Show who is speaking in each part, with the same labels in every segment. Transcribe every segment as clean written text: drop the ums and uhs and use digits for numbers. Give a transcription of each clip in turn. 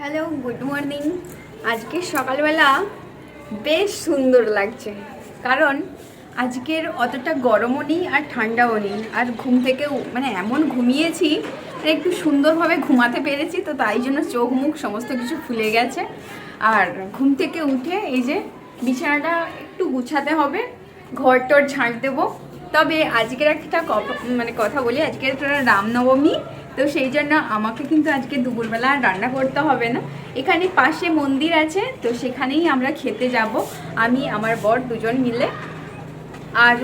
Speaker 1: Hello, good morning. আজকে সকালবেলা বেশ সুন্দর লাগছে, কারণ আজকের অতটা গরমও নেই আর ঠান্ডাও নেই। আর ঘুম থেকেও মানে এমন ঘুমিয়েছি, মানে একটু সুন্দরভাবে ঘুমাতে পেরেছি, তো তাই জন্য চোখ মুখ সমস্ত কিছু ফুলে গেছে। আর ঘুম থেকে উঠে এই যে বিছানাটা একটু গুছাতে হবে, ঘর টর ঝাঁট দেবো। তবে আজকের একটা কথা বলি, আজকের রামনবমী, তো সেই জন্য আমাকে কিন্তু আজকে দুপুরবেলা আর রান্না করতে হবে না। এখানে পাশে মন্দির আছে, তো সেখানেই আমরা খেতে যাব, আমি আমার বর দুজন মিলে। আর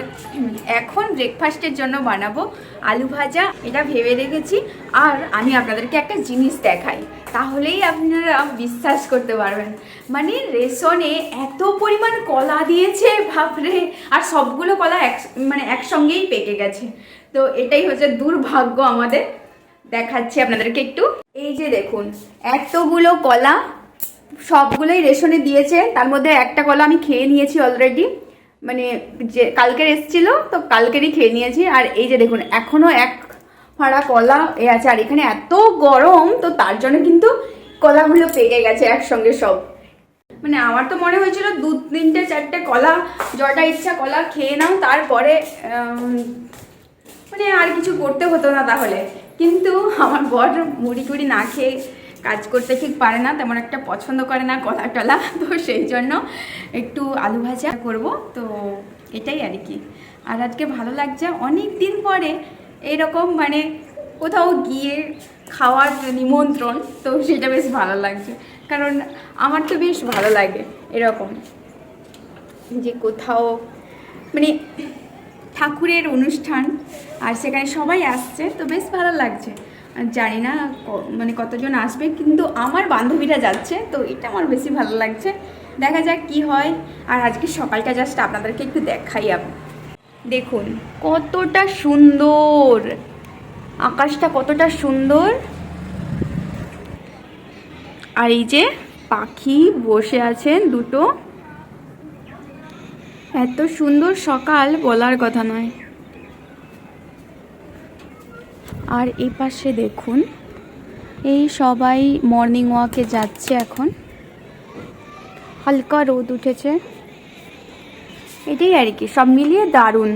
Speaker 1: এখন ব্রেকফাস্টের জন্য বানাবো আলু ভাজা, এটা ভেবে রেখেছি। আর আমি আপনাদেরকে একটা জিনিস দেখাই, তাহলেই আপনারা বিশ্বাস করতে পারবেন। মানে রেশনে এত পরিমাণ কলা দিয়েছে, ভাবরে! আর সবগুলো কলা একসঙ্গেই পেকে গেছে। তো এটাই হচ্ছে দুর্ভাগ্য আমাদের। দেখাচ্ছি আপনাদেরকে একটু, এই যে দেখুন এতগুলো কলা, সবগুলোই রেশনে দিয়েছে। তার মধ্যে একটা কলা আমি খেয়ে নিয়েছি অলরেডি, মানে যে কালকের এসেছিল, তো কালকেরই খেয়ে নিয়েছি। আর এই যে দেখুন এখনো এক ফাড়া কলা আছে। আর এখানে এত গরম, তো তার জন্য কিন্তু কলাগুলো পেকে গেছে একসঙ্গে সব। মানে আমার তো মনে হয়েছিল 2-3-4টে কলা, যটা ইচ্ছা কলা খেয়ে নাও, তারপরে মানে আর কিছু করতে হতো না তাহলে। কিন্তু আমার বর মুড়ি টুড়ি না খেয়ে কাজ করতে ঠিক পারে না, তেমন একটা পছন্দ করে না কলা টলা, তো সেই জন্য একটু আলু ভাজা করব। তো এটাই আর কি। আর আজকে ভালো লাগছে, অনেক দিন পরে এরকম মানে কোথাও গিয়ে খাওয়ার নিমন্ত্রণ, তো সেটা বেশ ভালো লাগছে। কারণ আমার তো বেশ ভালো লাগে এরকম, যে কোথাও মানে ঠাকুরের অনুষ্ঠান আর সেখানে সবাই আসছে, তো বেশ ভালো লাগছে। আর জানি না মানে কতজন আসবে, কিন্তু আমার বান্ধবীরা যাচ্ছে, তো এটা আমার বেশি ভালো লাগছে। দেখা যাক কি হয়। আর আজকে সকালটা জাস্ট আপনাদেরকে একটু দেখাই। দেখুন কতটা সুন্দর আকাশটা, কতটা সুন্দর। আর এই যে পাখি বসে আছেন দুটো, এত সুন্দর সকাল বলার কথা নয়। আর এই পাশে দেখুন এই সবাই মর্নিং ওয়াকে যাচ্ছে, এখন হালকা রোদ উঠেছে, এটাই আর কি। সব মিলিয়ে দারুণ।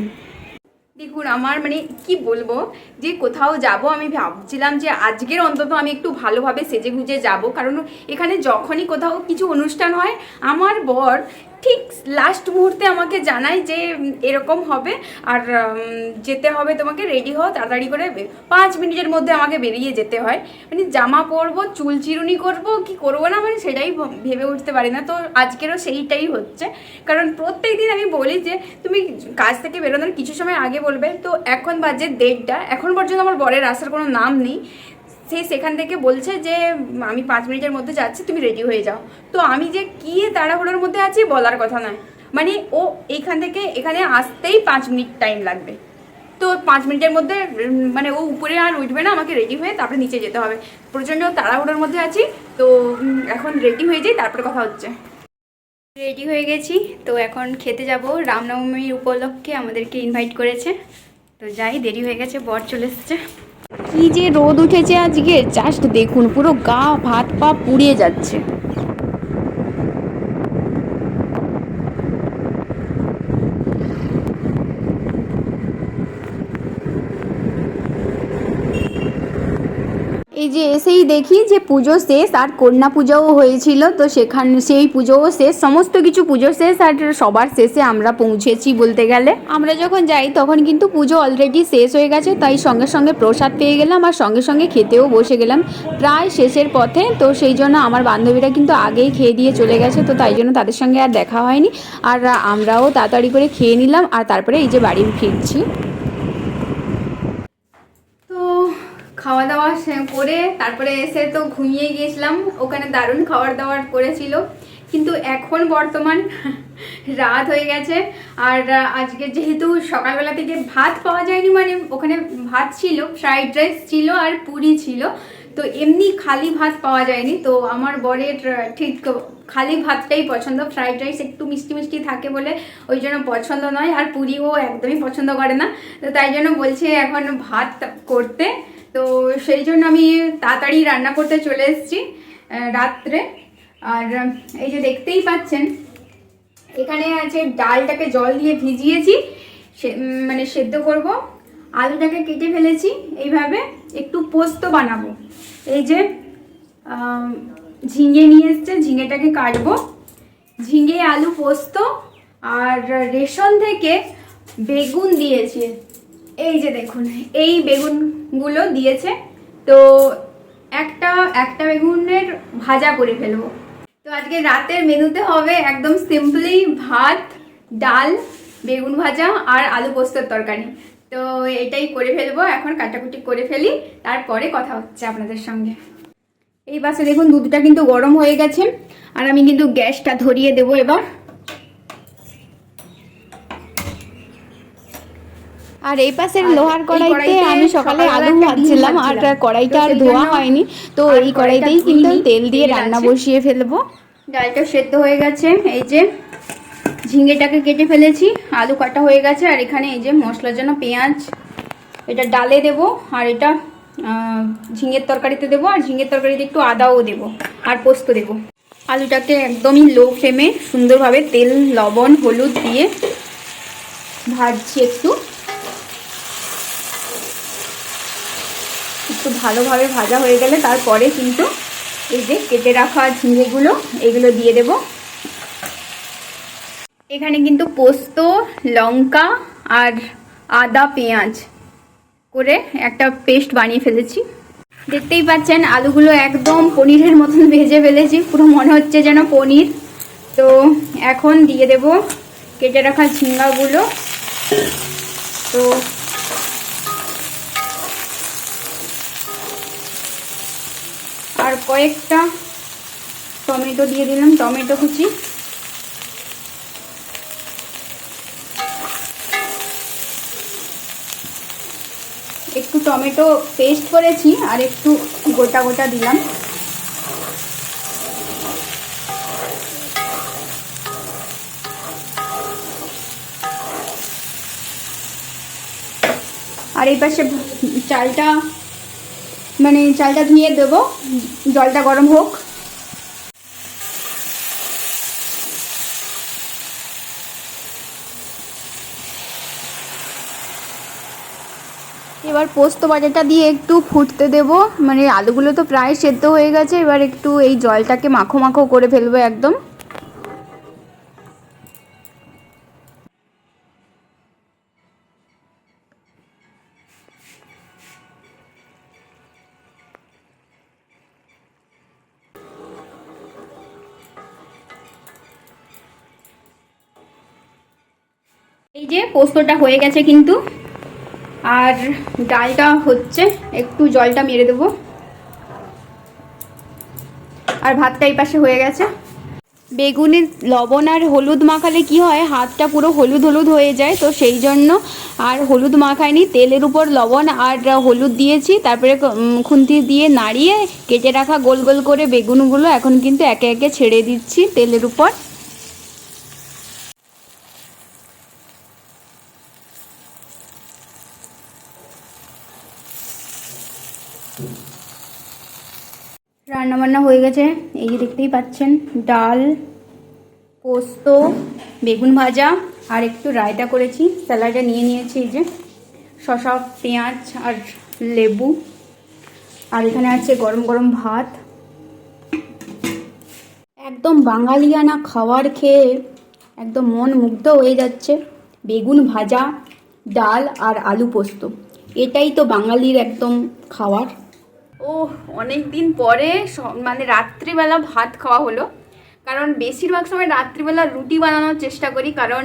Speaker 1: দেখুন আমার মানে কি বলবো, যে কোথাও যাব আমি ভাবছিলাম যে আজকের অন্তত আমি একটু ভালোভাবে সেজে গুজে যাব, কারণ এখানে যখনই কোথাও কিছু অনুষ্ঠান হয় আমার বর ঠিক লাস্ট মুহূর্তে আমাকে জানায় যে এরকম হবে আর যেতে হবে, তোমাকে রেডি হও তাড়াতাড়ি করে, 5 মিনিটের মধ্যে আমাকে বেরিয়ে যেতে হয়। মানে জামা পরবো, চুল চিরুনি করবো কি করবো না, মানে সেটাই ভেবে উঠতে পারি না। তো আজকেরও সেইটাই হচ্ছে, কারণ প্রত্যেক দিন আমি বলি যে তুমি কাজ থেকে বেরোনোর কিছু সময় আগে বলবে। তো এখন বাজে 1:30, এখন পর্যন্ত আমার বরের আসার কোনো নাম নেই। সেখান থেকে বলছে যে আমি 5 মিনিটের মধ্যে যাচ্ছি, তুমি রেডি হয়ে যাও। তো আমি যে কি তাড়াহুড়োর মধ্যে আছি বলার কথা নয়, মানে ও এইখান থেকে এখানে আসতেই 5 মিনিট টাইম লাগবে। তো 5 মিনিটের মধ্যে মানে ও উপরে আর উঠবে না, আমাকে রেডি হয়ে তারপরে নিচে যেতে হবে। প্রচণ্ড তাড়াহুড়োর মধ্যে আছি, তো এখন রেডি হয়ে যাই, তারপরে কথা হচ্ছে। রেডি হয়ে গেছি, তো এখন খেতে যাব। রামনবমীর উপলক্ষে আমাদেরকে ইনভাইট করেছে, তো যাই, দেরি হয়ে গেছে, বর চলে এসছে। কি যে রোদ উঠেছে আজকে, জাস্ট দেখুন পুরো গা ভাত পা পুড়িয়ে যাচ্ছে। এই যে এসেই দেখি যে পুজো শেষ, আর কন্যা পুজোও হয়েছিল, তো সেই পুজোও শেষ, সমস্ত কিছু পুজো শেষ। আর সবার শেষে আমরা পৌঁছেছি বলতে গেলে। আমরা যখন যাই তখন কিন্তু পুজো অলরেডি শেষ হয়ে গেছে, তাই সঙ্গে সঙ্গে প্রসাদ পেয়ে গেলাম আর সঙ্গে সঙ্গে খেতেও বসে গেলাম প্রায় শেষের পথে। তো সেই জন্য আমার বান্ধবীরা কিন্তু আগেই খেয়ে দিয়ে চলে গেছে, তো তাই জন্য তাদের সঙ্গে আর দেখা হয়নি। আর আমরাও তাড়াতাড়ি করে খেয়ে নিলাম, আর তারপরে এই যে বাড়ি ফিরছি। খাওয়া দাওয়া করে তারপরে এসে তো ঘুমিয়ে গিয়েছিলাম, ওখানে দারুণ খাবার দাবার করেছিল। কিন্তু এখন বর্তমান রাত হয়ে গেছে। আর আজকে যেহেতু সকালবেলা থেকে ভাত পাওয়া যায়নি, মানে ওখানে ভাত ছিল, ফ্রাইড রাইস ছিল আর পুরি ছিল, তো এমনি খালি ভাত পাওয়া যায়নি। তো আমার বরের ঠিক খালি ভাতটাই পছন্দ, ফ্রাইড রাইস একটু মিষ্টি মিষ্টি থাকে বলে ওই জন্য পছন্দ নয়, আর পুরিও একদমই পছন্দ করে না। তো তাই জন্য বলছে এখন ভাত করতে, তো সেই জন্য আমি তাড়াতাড়ি রান্না করতে চলে এসেছি। রাত্রে। আর এই যে দেখতেই পাচ্ছেন এখানে আছে ডালটাকে জল দিয়ে ভিজিয়েছি, মানে সেদ্ধ করব। আলুটাকে কেটে ফেলেছি এইভাবে, একটু পোস্ত বানাবো। এই যে ঝিঙে নিয়ে এসছে, ঝিঙেটাকে কাটবো। ঝিঙে আলু পোস্ত, আর রেশন থেকে বেগুন দিয়েছে। এই যে দেখুন, এই বেগুনগুলো দিয়েছে, তো একটা বেগুনের ভাজা করে ফেলবো। তো আজকে রাতের মেনুতে হবে একদম সিম্পলি ভাত, ডাল, বেগুন ভাজা আর আলু পোস্তর তরকারি। তো এটাই করে ফেলবো, এখন কাটাকুটি করে ফেলি, তারপরে কথা হচ্ছে আপনাদের সঙ্গে। এই পাশে দেখুন দুধটা কিন্তু গরম হয়ে গেছে, আর আমি কিন্তু গ্যাসটা ধরিয়ে দেবো এবার।
Speaker 2: আর এই পাশের লোহার কড়াইতে আমি সকালে আলু ভাজছিলাম, আর কড়াইটা আর ধোয়া হয়নি, তো এই কড়াইতেই কিন্তু তেল দিয়ে রান্না বসিয়ে ফেলবো।
Speaker 1: ডালটা সেদ্ধ হয়ে গেছে, এই যে ঝিঙেটাকে কেটে ফেলেছি, আলু কাটা হয়ে গেছে, আর এখানে এই যে মশলার জন্য পেঁয়াজ, এটা ডালে দেবো, আর এটা ঝিঙের তরকারিতে দেবো, আর ঝিঙের তরকারিতে একটু আদাও দেবো, আর পোস্ত দেবো। আলুটাকে একদমই লো ফ্লেমে সুন্দরভাবে তেল, লবণ, হলুদ দিয়ে ভাজছি। একটু ভালোভাবে ভাজা হয়ে গেলে তারপরে কিন্তু এই যে কেটে রাখা ঝিঙেগুলো এগুলো দিয়ে দেব। এখানে কিন্তু পোস্ত, লঙ্কা আর আদা, পেঁয়াজ করে একটা পেস্ট বানিয়ে ফেলেছি। দেখতেই পাচ্ছেন আলুগুলো একদম পনিরের মতন ভেজে ফেলেছি, পুরো মনে হচ্ছে যেন পনির। তো এখন দিয়ে দেব কেটে রাখা ঝিঙ্গাগুলো। তো আর কয়েকটা টমেটো দিয়ে দিলাম, টমেটো কুচি। একটু টমেটো পেস্ট করেছি আর একটু গোটা গোটা দিলাম। আর এই পাশে চালটা ধুয়ে দেবো, জলটা গরম হোক।
Speaker 2: এবার পোস্ত বাটাটা দিয়ে একটু ফুটতে দেব, মানে আলুগুলো তো প্রায় সেদ্ধ হয়ে গেছে, এবার একটু এই জলটাকে মাখো মাখো করে ফেলবো একদম।
Speaker 1: এই যে পোস্তটা হয়ে গেছে কিন্তু, আর ডালটা হচ্ছে, একটু জলটা মেরে দেবো। আর ভাতটা এই পাশে হয়ে গেছে।
Speaker 2: বেগুনে লবণ আর হলুদ মাখালে কি হয়, হাতটা পুরো হলুদ হলুদ হয়ে যায়, তো সেই জন্য আর হলুদ মাখাইনি, তেলের উপর লবণ আর হলুদ দিয়েছি, তারপরে খুন্তি দিয়ে নাড়িয়ে কেটে রাখা গোল গোল করে বেগুনগুলো এখন কিন্তু একে একে ছেড়ে দিচ্ছি তেলের উপর।
Speaker 1: রান্নাবান্না হয়ে গেছে, এই যে দেখতেই পাচ্ছেন, ডাল, পোস্ত, বেগুন ভাজা আর একটু রায়তা করেছি, স্যালাডে নিয়ে নিয়েছি এই যে শসা, পেঁয়াজ আর লেবু, আর এখানে আছে গরম গরম ভাত। একদম বাঙালিয়ানা খাবার খেয়ে একদম মন মুগ্ধ হয়ে যাচ্ছে। বেগুন ভাজা, ডাল আর আলু পোস্ত, এটাই তো বাঙালির একদম খাবার। ও অনেক দিন পরে মানে রাত্রিবেলা ভাত খাওয়া হলো, কারণ বেশিরভাগ সময় রাত্রিবেলা রুটি বানানোর চেষ্টা করি, কারণ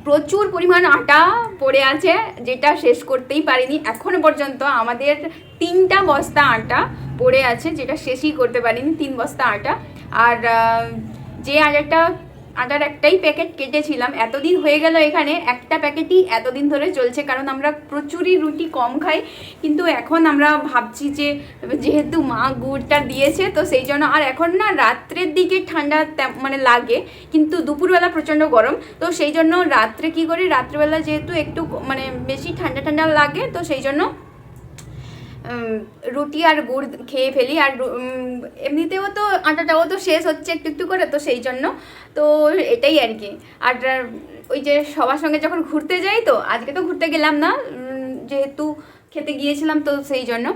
Speaker 1: প্রচুর পরিমাণ আটা পড়ে আছে, যেটা শেষ করতেই পারিনি এখনো পর্যন্ত। আমাদের 3টা বস্তা আটা পড়ে আছে, যেটা শেষই করতে পারিনি, 3 বস্তা আটা। আর যে আটার একটাই প্যাকেট কেটেছিলাম, এতদিন হয়ে গেল এখানে একটা প্যাকেটই এতদিন ধরে চলছে, কারণ আমরা প্রচুরই রুটি কম খাই। কিন্তু এখন আমরা ভাবছি যে যেহেতু মা গুড়টা দিয়েছে, তো সেই জন্য। আর এখন না রাত্রের দিকে ঠান্ডা মানে লাগে, কিন্তু দুপুরবেলা প্রচণ্ড গরম, তো সেই জন্য রাত্রে কি করি, রাত্রিবেলা যেহেতু একটু মানে বেশি ঠান্ডা ঠান্ডা লাগে, তো সেই জন্য রুটি আর গুড় খেয়ে ফেলি। আর এমনিতেও তো আটাটাও তো শেষ হচ্ছে একটু একটু করে, তো সেই জন্য তো এটাই আর কি। আর ওই যে সবার সঙ্গে যখন ঘুরতে যাই, তো আজকে তো ঘুরতে গেলাম না যেহেতু খেতে গিয়েছিলাম, তো সেই জন্য।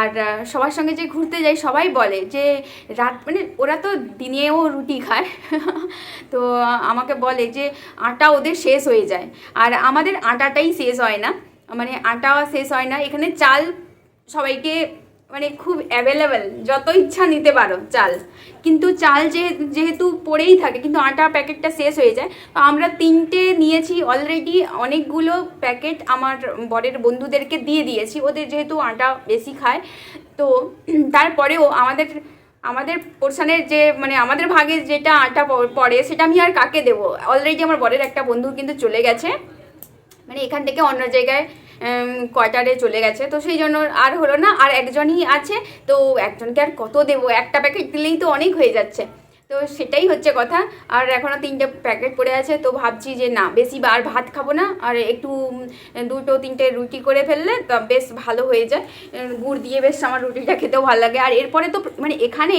Speaker 1: আর সবার সঙ্গে যে ঘুরতে যাই সবাই বলে যে রাত মানে ওরা তো দিনেও রুটি খায় তো আমাকে বলে যে আটা ওদের শেষ হয়ে যায়, আর আমাদের আটাটাই শেষ হয় না, মানে আটা শেষ হয় না। এখানে চাল সবাইকে মানে খুব অ্যাভেলেবেল, যত ইচ্ছা নিতে পারো চাল, কিন্তু চাল যেহেতু পড়েই থাকে, কিন্তু আটা প্যাকেটটা শেষ হয়ে যায়। তো আমরা 3টে নিয়েছি অলরেডি, অনেকগুলো প্যাকেট আমার বরের বন্ধুদেরকে দিয়ে দিয়েছি, ওদের যেহেতু আটা বেশি খায়। তো তারপরেও আমাদের পোর্শনের যে মানে আমাদের ভাগে যেটা আটা পড়ে সেটা আমি আর কাকে দেবো। অলরেডি আমার বরের একটা বন্ধু কিন্তু চলে গেছে, মানে এখান থেকে অন্য জায়গায় কোয়ার্টারে চলে গেছে, তো সেই জন্য আর হলো না। আর একজনই আছে, তো একজনকে আর কত দেবো, একটা প্যাকেট দিলেই তো অনেক হয়ে যাচ্ছে, তো সেটাই হচ্ছে কথা। আর এখনও 3টে প্যাকেট পড়ে আছে, তো ভাবছি যে না বেশি আর ভাত খাবো না, আর একটু 2-3টে রুটি করে ফেললে তো বেশ ভালো হয়ে যায়। গুড় দিয়ে বেশ আমার রুটিটা খেতেও ভালো লাগে। আর এরপরে তো মানে এখানে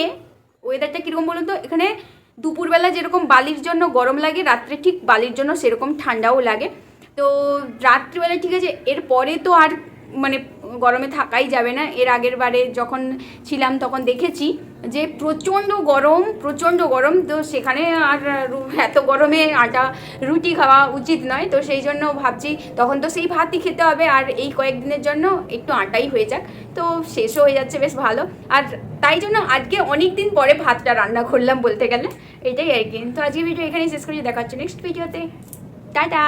Speaker 1: ওয়েদারটা কীরকম বলুন তো, এখানে দুপুরবেলা যেরকম বালির জন্য গরম লাগে, রাত্রে ঠিক বালির জন্য সেরকম ঠান্ডাও লাগে। তো রাত্রিবেলা ঠিক আছে, এরপরে তো আর মানে গরমে থাকাই যাবে না। এর আগের বারে যখন ছিলাম তখন দেখেছি যে প্রচণ্ড গরম, তো সেখানে আর এত গরমে রুটি খাওয়া উচিত নয়। তো সেই জন্য ভাবছি তখন তো সেই ভাতই খেতে হবে, আর এই কয়েকদিনের জন্য একটু আটাই হয়ে যাক, তো শেষও হয়ে যাচ্ছে বেশ ভালো। আর তাই জন্য আজকে অনেক দিন পরে ভাতটা রান্না করলাম বলতে গেলে, এটাই আর কি। তো আজকে ভিডিও এখানেই শেষ করি, দেখা হচ্ছে নেক্সট ভিডিওতে, টাটা